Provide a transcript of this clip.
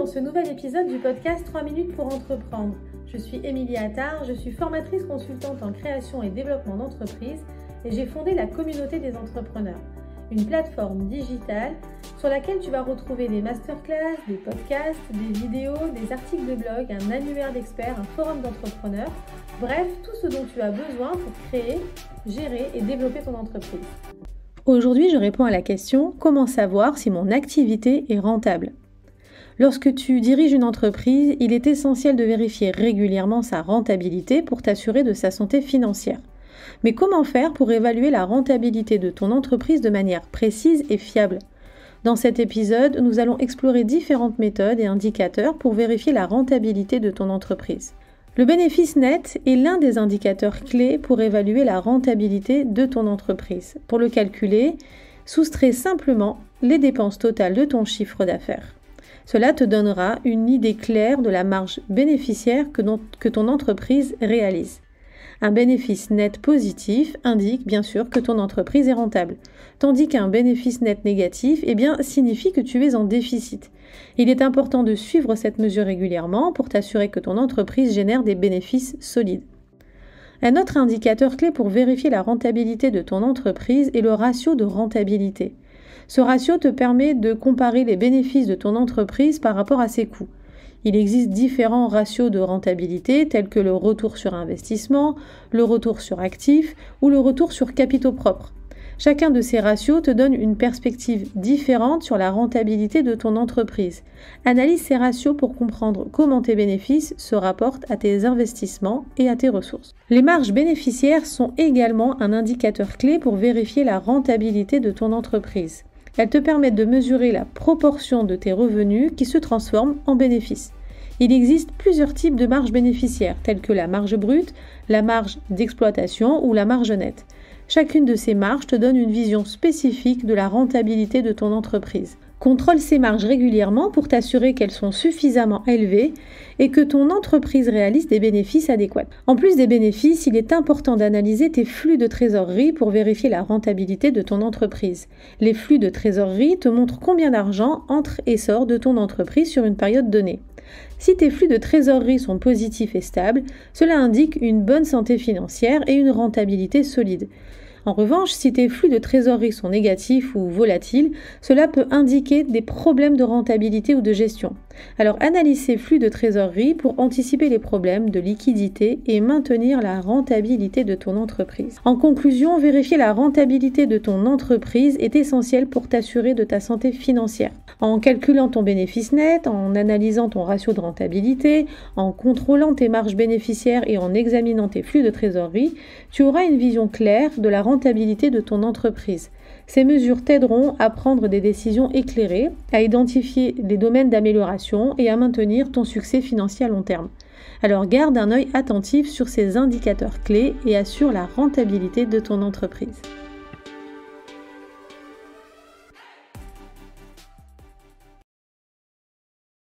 dans ce nouvel épisode du podcast 3 minutes pour entreprendre. Je suis Émilie Attard, je suis formatrice consultante en création et développement d'entreprise et j'ai fondé la communauté des entrepreneurs, une plateforme digitale sur laquelle tu vas retrouver des masterclass, des podcasts, des vidéos, des articles de blog, un annuaire d'experts, un forum d'entrepreneurs, bref, tout ce dont tu as besoin pour créer, gérer et développer ton entreprise. Aujourd'hui, je réponds à la question « Comment savoir si mon activité est rentable ?» Lorsque tu diriges une entreprise, il est essentiel de vérifier régulièrement sa rentabilité pour t'assurer de sa santé financière. Mais comment faire pour évaluer la rentabilité de ton entreprise de manière précise et fiable ? Dans cet épisode, nous allons explorer différentes méthodes et indicateurs pour vérifier la rentabilité de ton entreprise. Le bénéfice net est l'un des indicateurs clés pour évaluer la rentabilité de ton entreprise. Pour le calculer, soustrais simplement les dépenses totales de ton chiffre d'affaires. Cela te donnera une idée claire de la marge bénéficiaire que ton entreprise réalise. Un bénéfice net positif indique bien sûr que ton entreprise est rentable, tandis qu'un bénéfice net négatif signifie que tu es en déficit. Il est important de suivre cette mesure régulièrement pour t'assurer que ton entreprise génère des bénéfices solides. Un autre indicateur clé pour vérifier la rentabilité de ton entreprise est le ratio de rentabilité. Ce ratio te permet de comparer les bénéfices de ton entreprise par rapport à ses coûts. Il existe différents ratios de rentabilité tels que le retour sur investissement, le retour sur actifs ou le retour sur capitaux propres. Chacun de ces ratios te donne une perspective différente sur la rentabilité de ton entreprise. Analyse ces ratios pour comprendre comment tes bénéfices se rapportent à tes investissements et à tes ressources. Les marges bénéficiaires sont également un indicateur clé pour vérifier la rentabilité de ton entreprise. Elles te permettent de mesurer la proportion de tes revenus qui se transforment en bénéfices. Il existe plusieurs types de marges bénéficiaires, telles que la marge brute, la marge d'exploitation ou la marge nette. Chacune de ces marges te donne une vision spécifique de la rentabilité de ton entreprise. Contrôle ces marges régulièrement pour t'assurer qu'elles sont suffisamment élevées et que ton entreprise réalise des bénéfices adéquats. En plus des bénéfices, il est important d'analyser tes flux de trésorerie pour vérifier la rentabilité de ton entreprise. Les flux de trésorerie te montrent combien d'argent entre et sort de ton entreprise sur une période donnée. Si tes flux de trésorerie sont positifs et stables, cela indique une bonne santé financière et une rentabilité solide. En revanche, si tes flux de trésorerie sont négatifs ou volatiles, cela peut indiquer des problèmes de rentabilité ou de gestion. Alors analyse ces flux de trésorerie pour anticiper les problèmes de liquidité et maintenir la rentabilité de ton entreprise. En conclusion, vérifier la rentabilité de ton entreprise est essentiel pour t'assurer de ta santé financière. En calculant ton bénéfice net, en analysant ton ratio de rentabilité, en contrôlant tes marges bénéficiaires et en examinant tes flux de trésorerie, tu auras une vision claire de la rentabilité de ton entreprise. Ces mesures t'aideront à prendre des décisions éclairées, à identifier les domaines d'amélioration et à maintenir ton succès financier à long terme. Alors garde un œil attentif sur ces indicateurs clés et assure la rentabilité de ton entreprise.